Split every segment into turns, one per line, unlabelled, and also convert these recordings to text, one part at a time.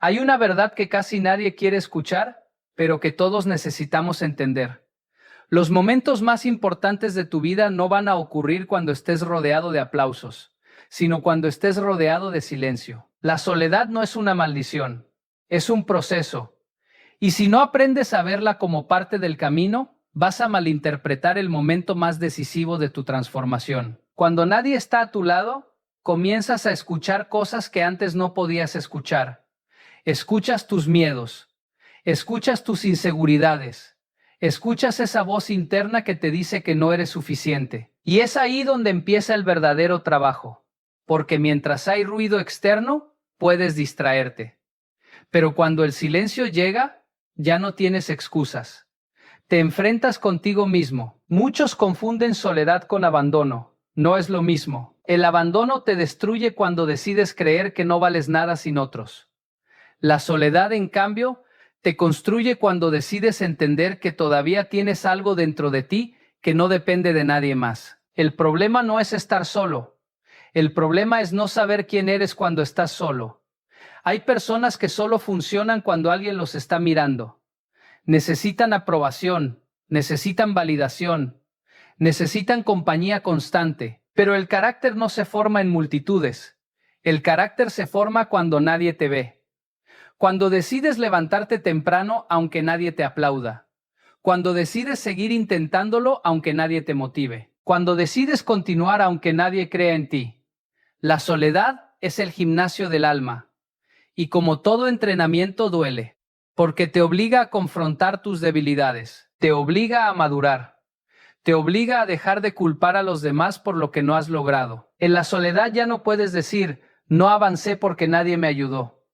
Hay una verdad que casi nadie quiere escuchar, pero que todos necesitamos entender. Los momentos más importantes de tu vida no van a ocurrir cuando estés rodeado de aplausos, sino cuando estés rodeado de silencio. La soledad no es una maldición, es un proceso. Y si no aprendes a verla como parte del camino, vas a malinterpretar el momento más decisivo de tu transformación. Cuando nadie está a tu lado, comienzas a escuchar cosas que antes no podías escuchar. Escuchas tus miedos, escuchas tus inseguridades, escuchas esa voz interna que te dice que no eres suficiente. Y es ahí donde empieza el verdadero trabajo, porque mientras hay ruido externo, puedes distraerte. Pero cuando el silencio llega, ya no tienes excusas. Te enfrentas contigo mismo. Muchos confunden soledad con abandono. No es lo mismo. El abandono te destruye cuando decides creer que no vales nada sin otros. La soledad, en cambio, te construye cuando decides entender que todavía tienes algo dentro de ti que no depende de nadie más. El problema no es estar solo. El problema es no saber quién eres cuando estás solo. Hay personas que solo funcionan cuando alguien los está mirando. Necesitan aprobación, necesitan validación, necesitan compañía constante. Pero el carácter no se forma en multitudes. El carácter se forma cuando nadie te ve. Cuando decides levantarte temprano aunque nadie te aplauda. Cuando decides seguir intentándolo aunque nadie te motive. Cuando decides continuar aunque nadie crea en ti. La soledad es el gimnasio del alma. Y como todo entrenamiento duele, porque te obliga a confrontar tus debilidades, te obliga a madurar, te obliga a dejar de culpar a los demás por lo que no has logrado. En la soledad ya no puedes decir, no avancé porque nadie me ayudó.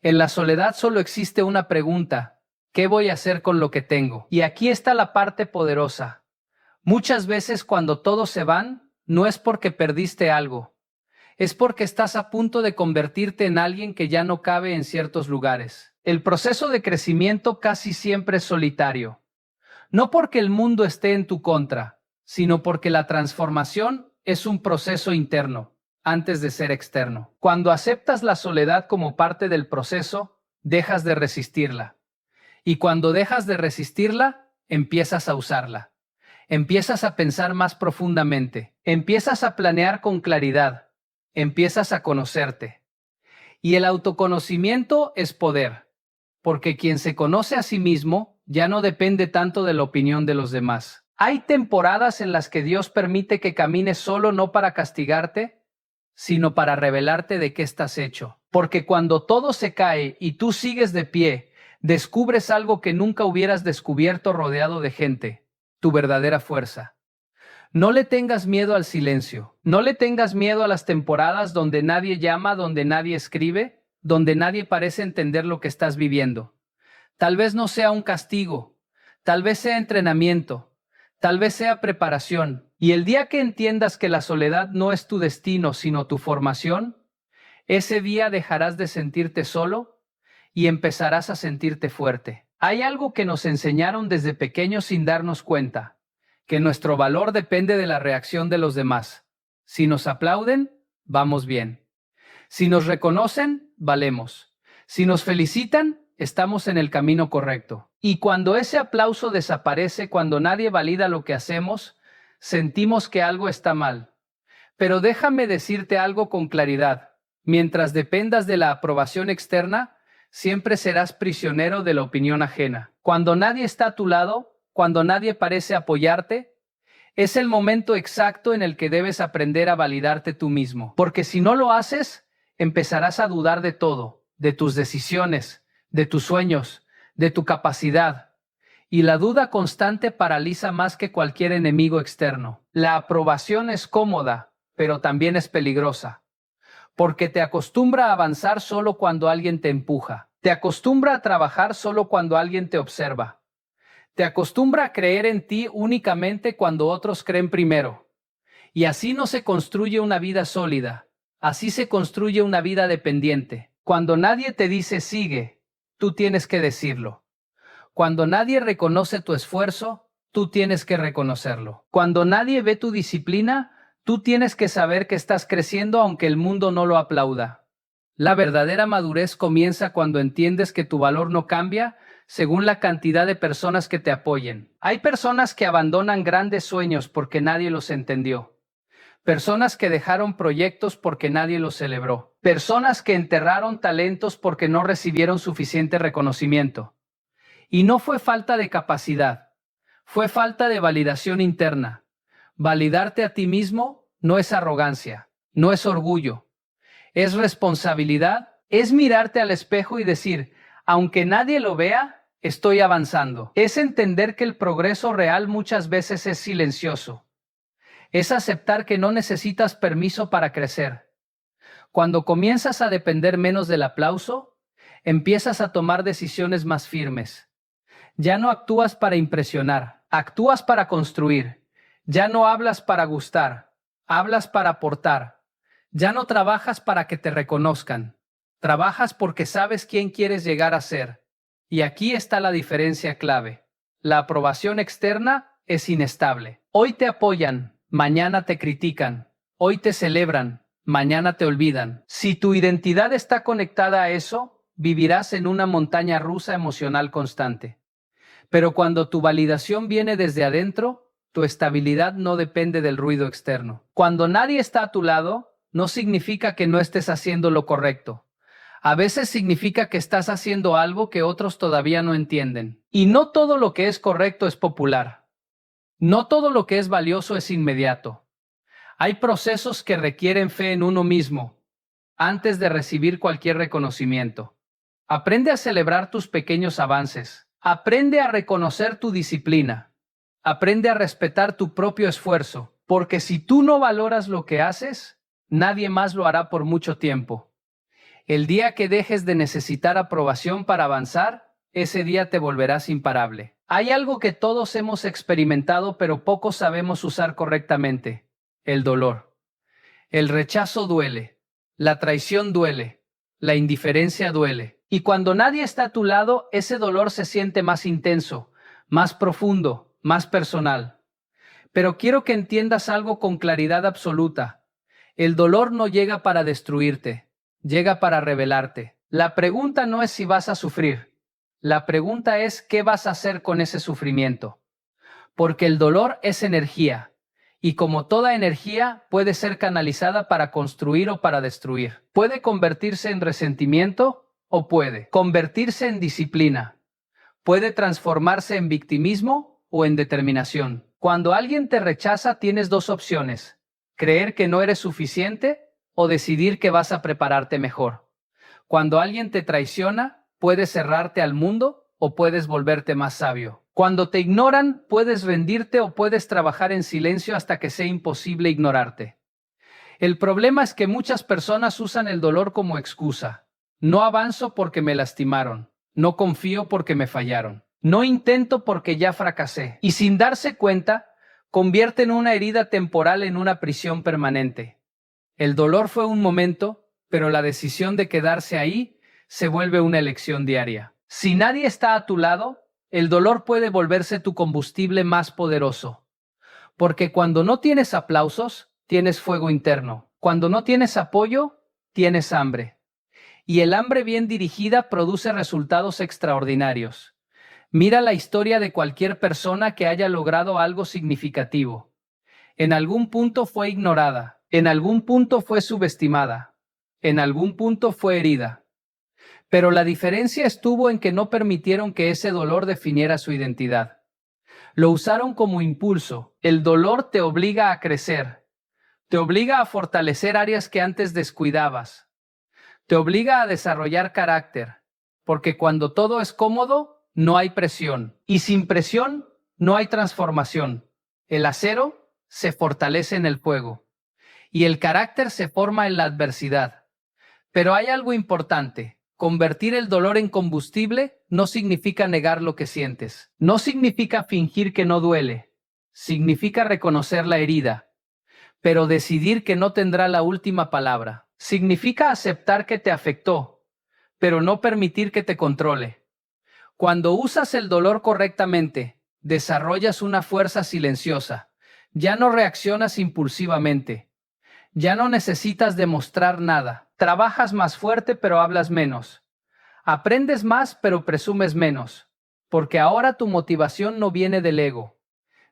En la soledad solo existe una pregunta, ¿qué voy a hacer con lo que tengo? Y aquí está la parte poderosa. Muchas veces cuando todos se van, no es porque perdiste algo. Es porque estás a punto de convertirte en alguien que ya no cabe en ciertos lugares. El proceso de crecimiento casi siempre es solitario. No porque el mundo esté en tu contra, sino porque la transformación es un proceso interno, antes de ser externo. Cuando aceptas la soledad como parte del proceso, dejas de resistirla. Y cuando dejas de resistirla, empiezas a usarla. Empiezas a pensar más profundamente. Empiezas a planear con claridad. Empiezas a conocerte. Y el autoconocimiento es poder, porque quien se conoce a sí mismo ya no depende tanto de la opinión de los demás. Hay temporadas en las que Dios permite que camines solo no para castigarte, sino para revelarte de qué estás hecho. Porque cuando todo se cae y tú sigues de pie, descubres algo que nunca hubieras descubierto rodeado de gente, tu verdadera fuerza. No le tengas miedo al silencio, no le tengas miedo a las temporadas donde nadie llama, donde nadie escribe, donde nadie parece entender lo que estás viviendo. Tal vez no sea un castigo, tal vez sea entrenamiento, tal vez sea preparación. Y el día que entiendas que la soledad no es tu destino, sino tu formación, ese día dejarás de sentirte solo y empezarás a sentirte fuerte. Hay algo que nos enseñaron desde pequeños sin darnos cuenta, que nuestro valor depende de la reacción de los demás. Si nos aplauden, vamos bien. Si nos reconocen, valemos. Si nos felicitan, estamos en el camino correcto. Y cuando ese aplauso desaparece, cuando nadie valida lo que hacemos, sentimos que algo está mal. Pero déjame decirte algo con claridad. Mientras dependas de la aprobación externa, siempre serás prisionero de la opinión ajena. Cuando nadie está a tu lado, cuando nadie parece apoyarte, es el momento exacto en el que debes aprender a validarte tú mismo. Porque si no lo haces, empezarás a dudar de todo, de tus decisiones, de tus sueños, de tu capacidad. Y la duda constante paraliza más que cualquier enemigo externo. La aprobación es cómoda, pero también es peligrosa. Porque te acostumbra a avanzar solo cuando alguien te empuja. Te acostumbra a trabajar solo cuando alguien te observa. Te acostumbra a creer en ti únicamente cuando otros creen primero. Y así no se construye una vida sólida. Así se construye una vida dependiente. Cuando nadie te dice sigue, tú tienes que decirlo. Cuando nadie reconoce tu esfuerzo, tú tienes que reconocerlo. Cuando nadie ve tu disciplina, tú tienes que saber que estás creciendo aunque el mundo no lo aplauda. La verdadera madurez comienza cuando entiendes que tu valor no cambia según la cantidad de personas que te apoyen. Hay personas que abandonan grandes sueños porque nadie los entendió. Personas que dejaron proyectos porque nadie los celebró. Personas que enterraron talentos porque no recibieron suficiente reconocimiento. Y no fue falta de capacidad, fue falta de validación interna. Validarte a ti mismo no es arrogancia, no es orgullo, es responsabilidad, es mirarte al espejo y decir, aunque nadie lo vea, estoy avanzando. Es entender que el progreso real muchas veces es silencioso. Es aceptar que no necesitas permiso para crecer. Cuando comienzas a depender menos del aplauso, empiezas a tomar decisiones más firmes. Ya no actúas para impresionar, actúas para construir. Ya no hablas para gustar, hablas para aportar. Ya no trabajas para que te reconozcan, trabajas porque sabes quién quieres llegar a ser. Y aquí está la diferencia clave. La aprobación externa es inestable. Hoy te apoyan, mañana te critican. Hoy te celebran, mañana te olvidan. Si tu identidad está conectada a eso, vivirás en una montaña rusa emocional constante. Pero cuando tu validación viene desde adentro, tu estabilidad no depende del ruido externo. Cuando nadie está a tu lado, no significa que no estés haciendo lo correcto. A veces significa que estás haciendo algo que otros todavía no entienden. Y no todo lo que es correcto es popular. No todo lo que es valioso es inmediato. Hay procesos que requieren fe en uno mismo antes de recibir cualquier reconocimiento. Aprende a celebrar tus pequeños avances. Aprende a reconocer tu disciplina. Aprende a respetar tu propio esfuerzo, porque si tú no valoras lo que haces, nadie más lo hará por mucho tiempo. El día que dejes de necesitar aprobación para avanzar, ese día te volverás imparable. Hay algo que todos hemos experimentado, pero pocos sabemos usar correctamente: el dolor. El rechazo duele, la traición duele, la indiferencia duele. Y cuando nadie está a tu lado, ese dolor se siente más intenso, más profundo, más personal. Pero quiero que entiendas algo con claridad absoluta. El dolor no llega para destruirte, llega para revelarte. La pregunta no es si vas a sufrir. La pregunta es qué vas a hacer con ese sufrimiento. Porque el dolor es energía. Y como toda energía, puede ser canalizada para construir o para destruir. Puede convertirse en resentimiento o puede convertirse en disciplina. Puede transformarse en victimismo o en determinación. Cuando alguien te rechaza, tienes dos opciones: creer que no eres suficiente o decidir que vas a prepararte mejor. Cuando alguien te traiciona, puedes cerrarte al mundo o puedes volverte más sabio. Cuando te ignoran, puedes rendirte o puedes trabajar en silencio hasta que sea imposible ignorarte. El problema es que muchas personas usan el dolor como excusa. No avanzo porque me lastimaron. No confío porque me fallaron. No intento porque ya fracasé. Y sin darse cuenta, convierten una herida temporal en una prisión permanente. El dolor fue un momento, pero la decisión de quedarse ahí se vuelve una elección diaria. Si nadie está a tu lado, el dolor puede volverse tu combustible más poderoso. Porque cuando no tienes aplausos, tienes fuego interno. Cuando no tienes apoyo, tienes hambre. Y el hambre bien dirigida produce resultados extraordinarios. Mira la historia de cualquier persona que haya logrado algo significativo. En algún punto fue ignorada, en algún punto fue subestimada, en algún punto fue herida. Pero la diferencia estuvo en que no permitieron que ese dolor definiera su identidad. Lo usaron como impulso. El dolor te obliga a crecer, te obliga a fortalecer áreas que antes descuidabas, te obliga a desarrollar carácter, porque cuando todo es cómodo, no hay presión, y sin presión, no hay transformación. El acero se fortalece en el fuego, y el carácter se forma en la adversidad. Pero hay algo importante. Convertir el dolor en combustible no significa negar lo que sientes. No significa fingir que no duele. Significa reconocer la herida, pero decidir que no tendrá la última palabra. Significa aceptar que te afectó, pero no permitir que te controle. Cuando usas el dolor correctamente, desarrollas una fuerza silenciosa. Ya no reaccionas impulsivamente. Ya no necesitas demostrar nada. Trabajas más fuerte pero hablas menos. Aprendes más pero presumes menos. Porque ahora tu motivación no viene del ego,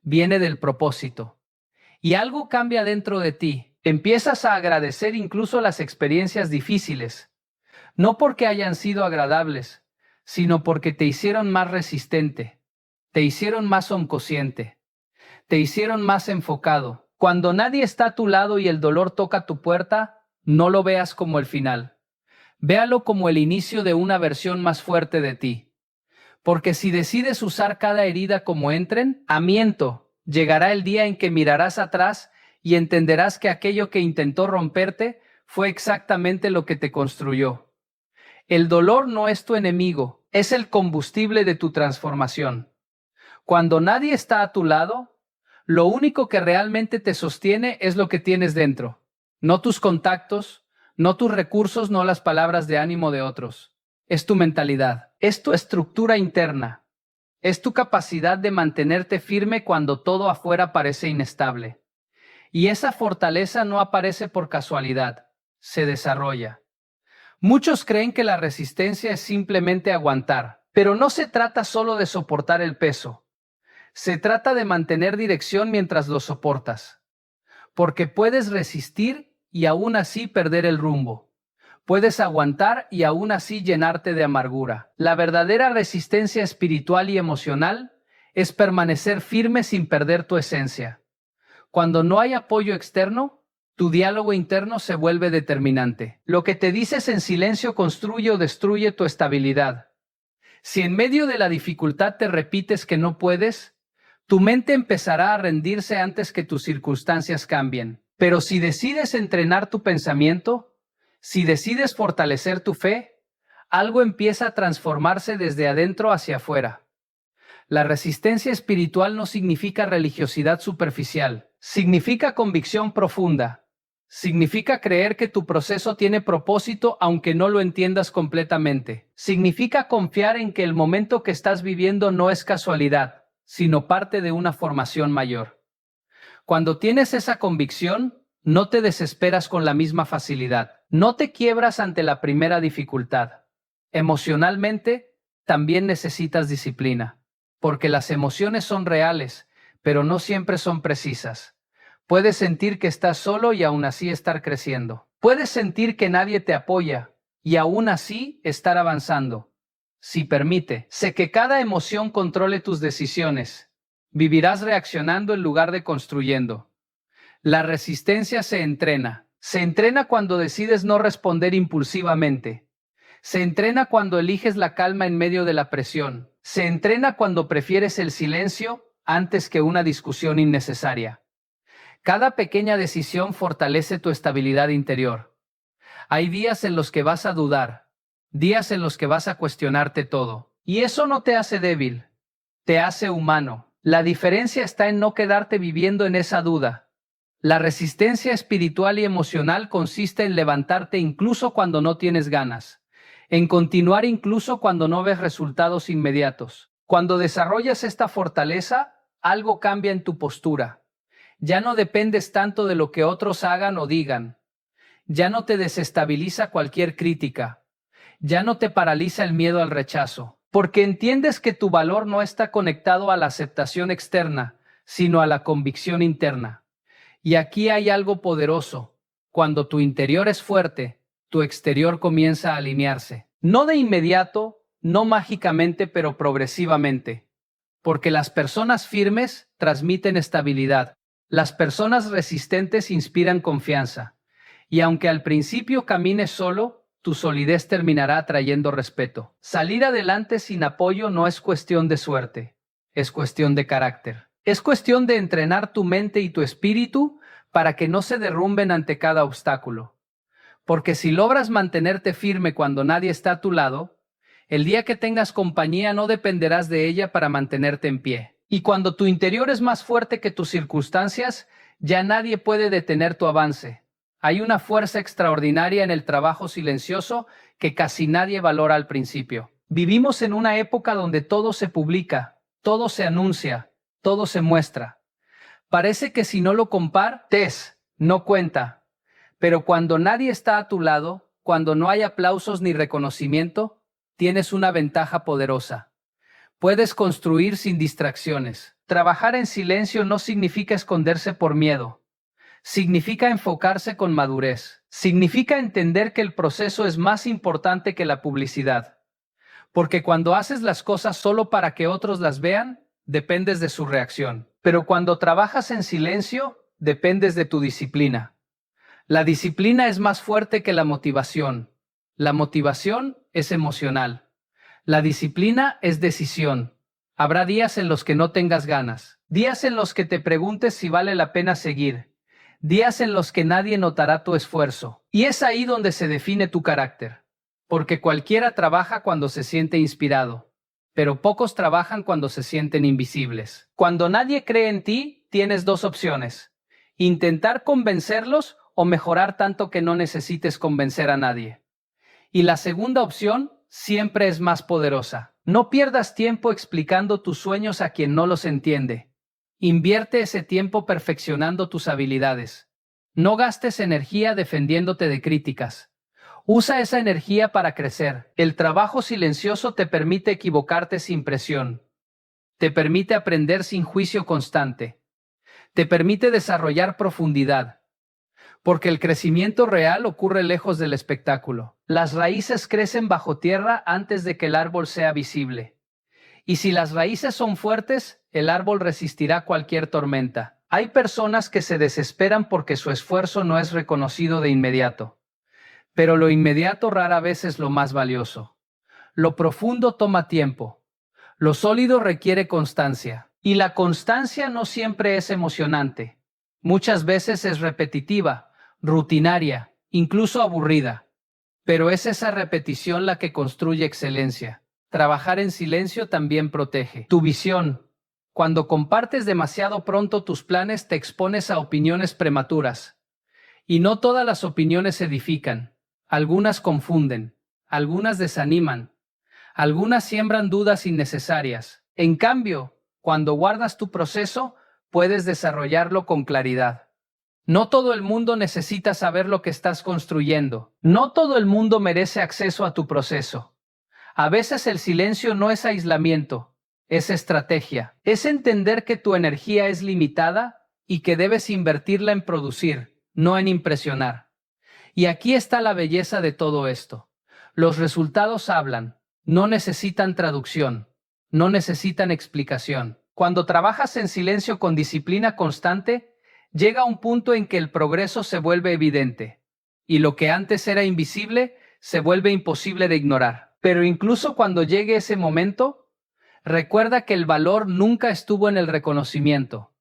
viene del propósito. Y algo cambia dentro de ti. Empiezas a agradecer incluso las experiencias difíciles. No porque hayan sido agradables, sino porque te hicieron más resistente, te hicieron más consciente, te hicieron más enfocado. Cuando nadie está a tu lado y el dolor toca tu puerta, no lo veas como el final. Véalo como el inicio de una versión más fuerte de ti. Porque si decides usar cada herida como entrenamiento, llegará el día en que mirarás atrás y entenderás que aquello que intentó romperte fue exactamente lo que te construyó. El dolor no es tu enemigo, es el combustible de tu transformación. Cuando nadie está a tu lado, lo único que realmente te sostiene es lo que tienes dentro, no tus contactos, no tus recursos, no las palabras de ánimo de otros. Es tu mentalidad, es tu estructura interna, es tu capacidad de mantenerte firme cuando todo afuera parece inestable. Y esa fortaleza no aparece por casualidad, se desarrolla. Muchos creen que la resistencia es simplemente aguantar, pero no se trata solo de soportar el peso. Se trata de mantener dirección mientras lo soportas. Porque puedes resistir y aún así perder el rumbo. Puedes aguantar y aún así llenarte de amargura. La verdadera resistencia espiritual y emocional es permanecer firme sin perder tu esencia. Cuando no hay apoyo externo, tu diálogo interno se vuelve determinante. Lo que te dices en silencio construye o destruye tu estabilidad. Si en medio de la dificultad te repites que no puedes, tu mente empezará a rendirse antes que tus circunstancias cambien. Pero si decides entrenar tu pensamiento, si decides fortalecer tu fe, algo empieza a transformarse desde adentro hacia afuera. La resistencia espiritual no significa religiosidad superficial, significa convicción profunda. Significa creer que tu proceso tiene propósito aunque no lo entiendas completamente. Significa confiar en que el momento que estás viviendo no es casualidad, sino parte de una formación mayor. Cuando tienes esa convicción, no te desesperas con la misma facilidad. No te quiebras ante la primera dificultad. Emocionalmente, también necesitas disciplina. Porque las emociones son reales, pero no siempre son precisas. Puedes sentir que estás solo y aún así estar creciendo. Puedes sentir que nadie te apoya y aún así estar avanzando. Si permite, sé que cada emoción controle tus decisiones. Vivirás reaccionando en lugar de construyendo. La resistencia se entrena. Se entrena cuando decides no responder impulsivamente. Se entrena cuando eliges la calma en medio de la presión. Se entrena cuando prefieres el silencio antes que una discusión innecesaria. Cada pequeña decisión fortalece tu estabilidad interior. Hay días en los que vas a dudar, días en los que vas a cuestionarte todo. Y eso no te hace débil, te hace humano. La diferencia está en no quedarte viviendo en esa duda. La resistencia espiritual y emocional consiste en levantarte incluso cuando no tienes ganas, en continuar incluso cuando no ves resultados inmediatos. Cuando desarrollas esta fortaleza, algo cambia en tu postura. Ya no dependes tanto de lo que otros hagan o digan. Ya no te desestabiliza cualquier crítica. Ya no te paraliza el miedo al rechazo. Porque entiendes que tu valor no está conectado a la aceptación externa, sino a la convicción interna. Y aquí hay algo poderoso. Cuando tu interior es fuerte, tu exterior comienza a alinearse. No de inmediato, no mágicamente, pero progresivamente. Porque las personas firmes transmiten estabilidad. Las personas resistentes inspiran confianza. Y aunque al principio camines solo, tu solidez terminará atrayendo respeto. Salir adelante sin apoyo no es cuestión de suerte, es cuestión de carácter. Es cuestión de entrenar tu mente y tu espíritu para que no se derrumben ante cada obstáculo. Porque si logras mantenerte firme cuando nadie está a tu lado, el día que tengas compañía no dependerás de ella para mantenerte en pie. Y cuando tu interior es más fuerte que tus circunstancias, ya nadie puede detener tu avance. Hay una fuerza extraordinaria en el trabajo silencioso que casi nadie valora al principio. Vivimos en una época donde todo se publica, todo se anuncia, todo se muestra. Parece que si no lo compartes, no cuenta. Pero cuando nadie está a tu lado, cuando no hay aplausos ni reconocimiento, tienes una ventaja poderosa. Puedes construir sin distracciones. Trabajar en silencio no significa esconderse por miedo. Significa enfocarse con madurez. Significa entender que el proceso es más importante que la publicidad. Porque cuando haces las cosas solo para que otros las vean, dependes de su reacción. Pero cuando trabajas en silencio, dependes de tu disciplina. La disciplina es más fuerte que la motivación. La motivación es emocional. La disciplina es decisión. Habrá días en los que no tengas ganas, días en los que te preguntes si vale la pena seguir, días en los que nadie notará tu esfuerzo. Y es ahí donde se define tu carácter. Porque cualquiera trabaja cuando se siente inspirado, pero pocos trabajan cuando se sienten invisibles. Cuando nadie cree en ti, tienes dos opciones: intentar convencerlos o mejorar tanto que no necesites convencer a nadie. Y la segunda opción siempre es más poderosa. No pierdas tiempo explicando tus sueños a quien no los entiende. Invierte ese tiempo perfeccionando tus habilidades. No gastes energía defendiéndote de críticas. Usa esa energía para crecer. El trabajo silencioso te permite equivocarte sin presión. Te permite aprender sin juicio constante. Te permite desarrollar profundidad. Porque el crecimiento real ocurre lejos del espectáculo. Las raíces crecen bajo tierra antes de que el árbol sea visible. Y si las raíces son fuertes, el árbol resistirá cualquier tormenta. Hay personas que se desesperan porque su esfuerzo no es reconocido de inmediato. Pero lo inmediato rara vez es lo más valioso. Lo profundo toma tiempo. Lo sólido requiere constancia. Y la constancia no siempre es emocionante. Muchas veces es repetitiva, rutinaria, incluso aburrida. Pero es esa repetición la que construye excelencia. Trabajar en silencio también protege tu visión. Cuando compartes demasiado pronto tus planes, te expones a opiniones prematuras. Y no todas las opiniones edifican. Algunas confunden, algunas desaniman, algunas siembran dudas innecesarias. En cambio, cuando guardas tu proceso, puedes desarrollarlo con claridad. No todo el mundo necesita saber lo que estás construyendo. No todo el mundo merece acceso a tu proceso. A veces el silencio no es aislamiento, es estrategia. Es entender que tu energía es limitada y que debes invertirla en producir, no en impresionar. Y aquí está la belleza de todo esto. Los resultados hablan, no necesitan traducción, no necesitan explicación. Cuando trabajas en silencio con disciplina constante, llega un punto en que el progreso se vuelve evidente, y lo que antes era invisible se vuelve imposible de ignorar. Pero incluso cuando llegue ese momento, recuerda que el valor nunca estuvo en el reconocimiento.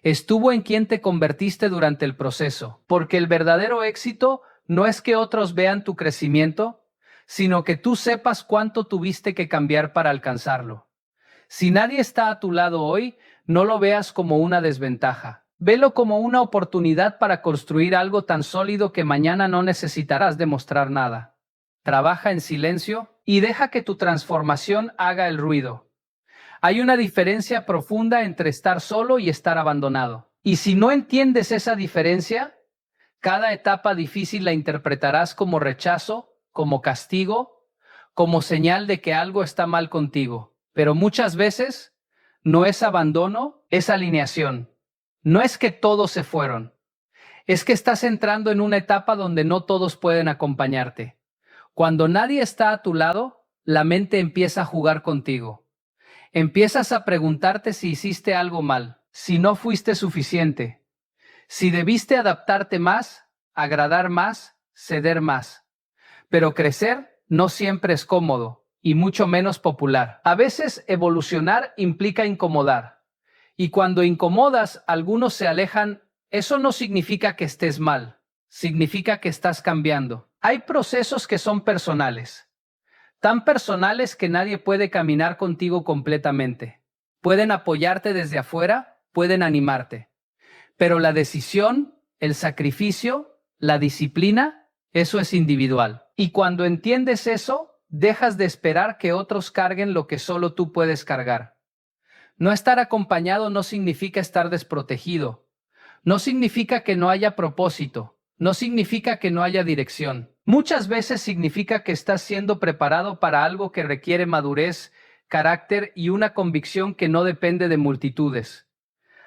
Estuvo en quien te convertiste durante el proceso, porque el verdadero éxito no es que otros vean tu crecimiento, sino que tú sepas cuánto tuviste que cambiar para alcanzarlo. Si nadie está a tu lado hoy, no lo veas como una desventaja. Velo como una oportunidad para construir algo tan sólido que mañana no necesitarás demostrar nada. Trabaja en silencio y deja que tu transformación haga el ruido. Hay una diferencia profunda entre estar solo y estar abandonado. Y si no entiendes esa diferencia, cada etapa difícil la interpretarás como rechazo, como castigo, como señal de que algo está mal contigo. Pero muchas veces no es abandono, es alineación. No es que todos se fueron. Es que estás entrando en una etapa donde no todos pueden acompañarte. Cuando nadie está a tu lado, la mente empieza a jugar contigo. Empiezas a preguntarte si hiciste algo mal, si no fuiste suficiente, si debiste adaptarte más, agradar más, ceder más. Pero crecer no siempre es cómodo, y mucho menos popular. A veces evolucionar implica incomodar. Y cuando incomodas, algunos se alejan. Eso no significa que estés mal, significa que estás cambiando. Hay procesos que son personales, tan personales que nadie puede caminar contigo completamente. Pueden apoyarte desde afuera, pueden animarte. Pero la decisión, el sacrificio, la disciplina, eso es individual. Y cuando entiendes eso, dejas de esperar que otros carguen lo que solo tú puedes cargar. No estar acompañado no significa estar desprotegido. No significa que no haya propósito. No significa que no haya dirección. Muchas veces significa que estás siendo preparado para algo que requiere madurez, carácter y una convicción que no depende de multitudes.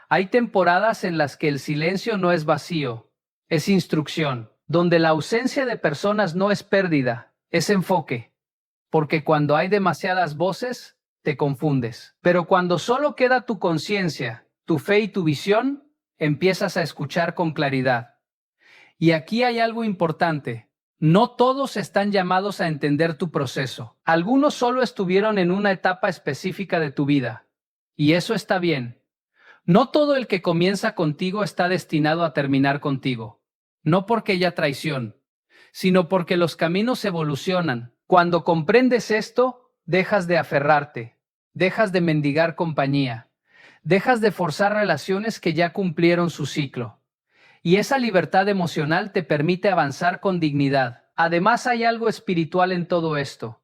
Hay temporadas en las que el silencio no es vacío, es instrucción, donde la ausencia de personas no es pérdida, es enfoque. Porque cuando hay demasiadas voces, te confundes. Pero cuando solo queda tu conciencia, tu fe y tu visión, empiezas a escuchar con claridad. Y aquí hay algo importante. No todos están llamados a entender tu proceso. Algunos solo estuvieron en una etapa específica de tu vida. Y eso está bien. No todo el que comienza contigo está destinado a terminar contigo. No porque haya traición, sino porque los caminos evolucionan. Cuando comprendes esto, dejas de aferrarte, dejas de mendigar compañía, dejas de forzar relaciones que ya cumplieron su ciclo. Y esa libertad emocional te permite avanzar con dignidad. Además, hay algo espiritual en todo esto.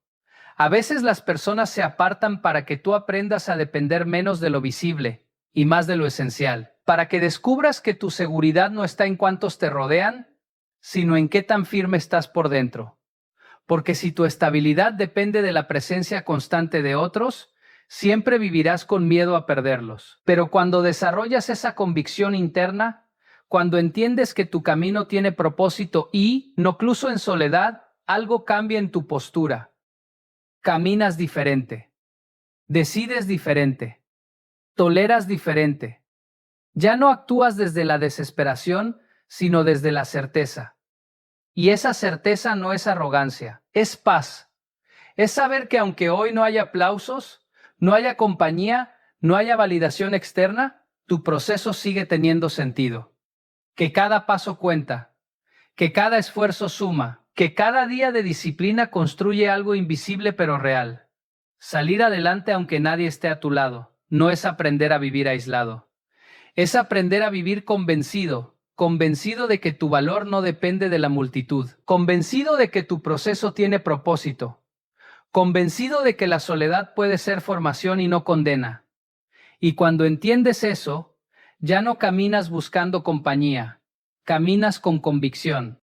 A veces las personas se apartan para que tú aprendas a depender menos de lo visible y más de lo esencial, para que descubras que tu seguridad no está en cuántos te rodean, sino en qué tan firme estás por dentro. Porque si tu estabilidad depende de la presencia constante de otros, siempre vivirás con miedo a perderlos. Pero cuando desarrollas esa convicción interna, cuando entiendes que tu camino tiene propósito y, no incluso en soledad, algo cambia en tu postura. Caminas diferente. Decides diferente. Toleras diferente. Ya no actúas desde la desesperación, sino desde la certeza. Y esa certeza no es arrogancia, es paz. Es saber que aunque hoy no haya aplausos, no haya compañía, no haya validación externa, tu proceso sigue teniendo sentido. Que cada paso cuenta, que cada esfuerzo suma, que cada día de disciplina construye algo invisible pero real. Salir adelante aunque nadie esté a tu lado, no es aprender a vivir aislado. Es aprender a vivir convencido, convencido de que tu valor no depende de la multitud, convencido de que tu proceso tiene propósito, convencido de que la soledad puede ser formación y no condena. Y cuando entiendes eso, ya no caminas buscando compañía, caminas con convicción.